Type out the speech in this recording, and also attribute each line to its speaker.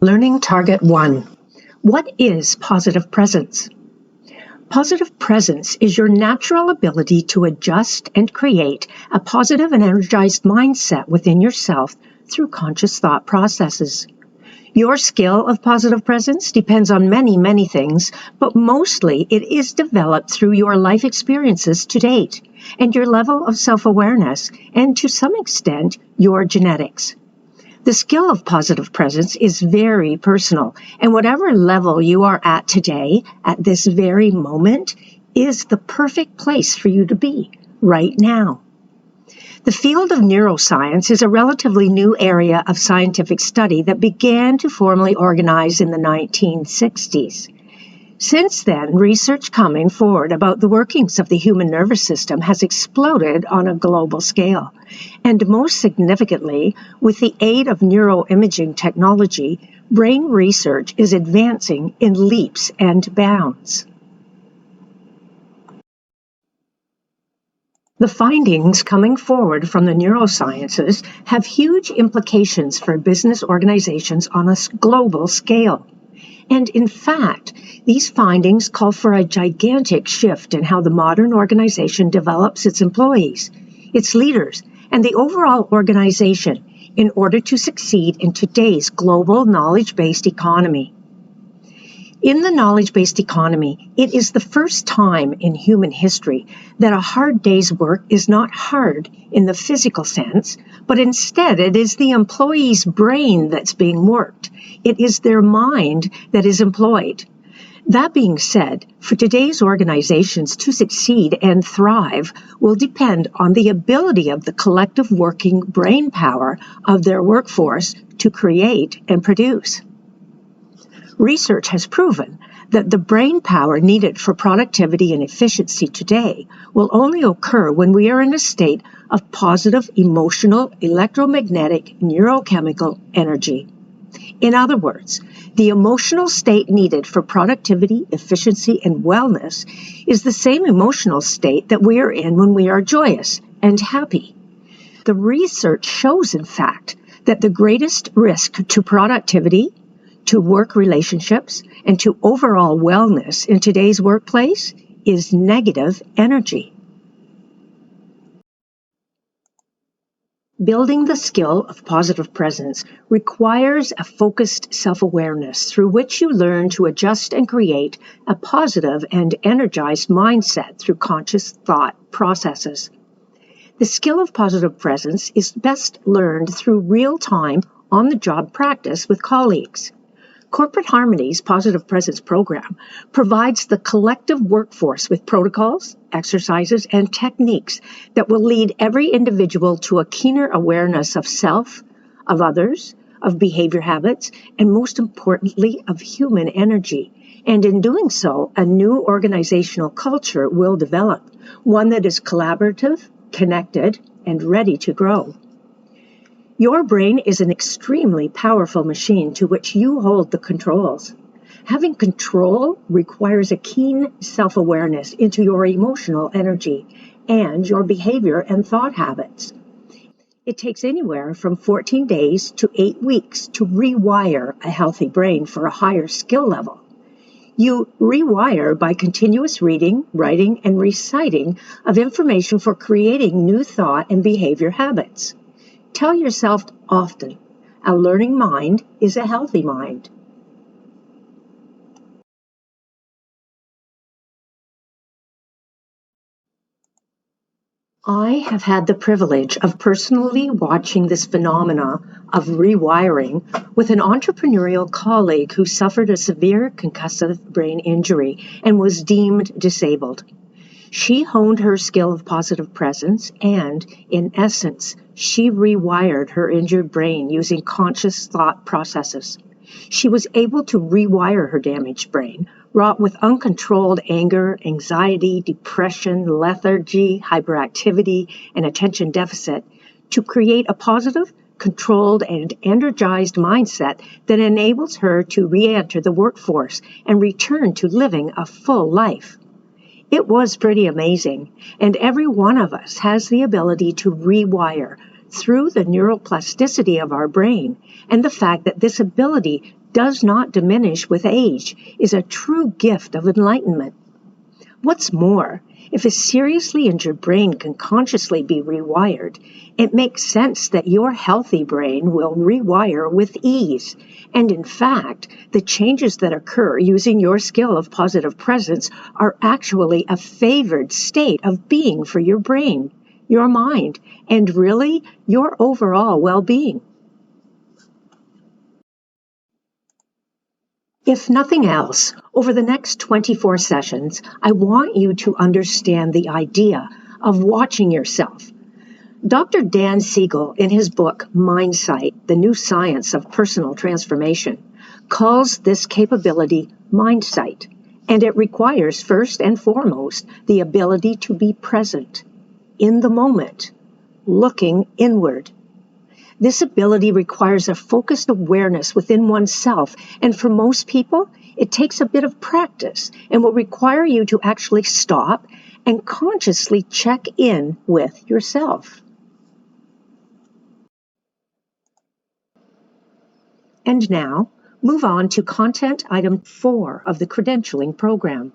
Speaker 1: Learning Target 1. What is positive presence? Positive presence is your natural ability to adjust and create a positive and energized mindset within yourself through conscious thought processes. Your skill of positive presence depends on many things, but mostly it is developed through your life experiences to date and your level of self-awareness and, to some extent, your genetics. The skill of positive presence is very personal, and whatever level you are at today, at this very moment, is the perfect place for you to be right now. The field of neuroscience is a relatively new area of scientific study that began to formally organize in the 1960s. Since then, research coming forward about the workings of the human nervous system has exploded on a global scale. And most significantly, with the aid of neuroimaging technology, brain research is advancing in leaps and bounds. The findings coming forward from the neurosciences have huge implications for business organizations on a global scale. And in fact, these findings call for a gigantic shift in how the modern organization develops its employees, its leaders, and the overall organization in order to succeed in today's global knowledge-based economy. In the knowledge-based economy, it is the first time in human history that a hard day's work is not hard in the physical sense, but instead it is the employee's brain that's being worked. It is their mind that is employed. That being said, for today's organizations to succeed and thrive will depend on the ability of the collective working brain power of their workforce to create and produce. Research has proven that the brain power needed for productivity and efficiency today will only occur when we are in a state of positive emotional, electromagnetic, neurochemical energy. In other words, the emotional state needed for productivity, efficiency, and wellness is the same emotional state that we are in when we are joyous and happy. The research shows, in fact, that the greatest risk to productivity, to work relationships, and to overall wellness in today's workplace is negative energy. Building the skill of positive presence requires a focused self-awareness through which you learn to adjust and create a positive and energized mindset through conscious thought processes. The skill of positive presence is best learned through real-time, on-the-job practice with colleagues. Corporate Harmony's Positive Presence program provides the collective workforce with protocols, exercises, and techniques that will lead every individual to a keener awareness of self, of others, of behavior habits, and most importantly, of human energy. And in doing so, a new organizational culture will develop, one that is collaborative, connected, and ready to grow. Your brain is an extremely powerful machine to which you hold the controls. Having control requires a keen self-awareness into your emotional energy and your behavior and thought habits. It takes anywhere from 14 days to 8 weeks to rewire a healthy brain for a higher skill level. You rewire by continuous reading, writing, and reciting of information for creating new thought and behavior habits. Tell yourself often, a learning mind is a healthy mind. I have had the privilege of personally watching this phenomena of rewiring with an entrepreneurial colleague who suffered a severe concussive brain injury and was deemed disabled. She honed her skill of positive presence and, in essence, she rewired her injured brain using conscious thought processes. She was able to rewire her damaged brain, wrought with uncontrolled anger, anxiety, depression, lethargy, hyperactivity, and attention deficit, to create a positive, controlled, and energized mindset that enables her to re-enter the workforce and return to living a full life. It was pretty amazing, and every one of us has the ability to rewire through the neuroplasticity of our brain and the fact that this ability does not diminish with age, is a true gift of enlightenment. What's more, if a seriously injured brain can consciously be rewired, it makes sense that your healthy brain will rewire with ease. And in fact, the changes that occur using your skill of positive presence are actually a favored state of being for your brain, your mind, and really your overall well-being. If nothing else, over the next 24 sessions, I want you to understand the idea of watching yourself. Dr. Dan Siegel, in his book Mindsight, The New Science of Personal Transformation, calls this capability mindsight, and it requires first and foremost the ability to be present, in the moment, looking inward. This ability requires a focused awareness within oneself, and for most people, it takes a bit of practice and will require you to actually stop and consciously check in with yourself. And now, move on to content item 4 of the credentialing program.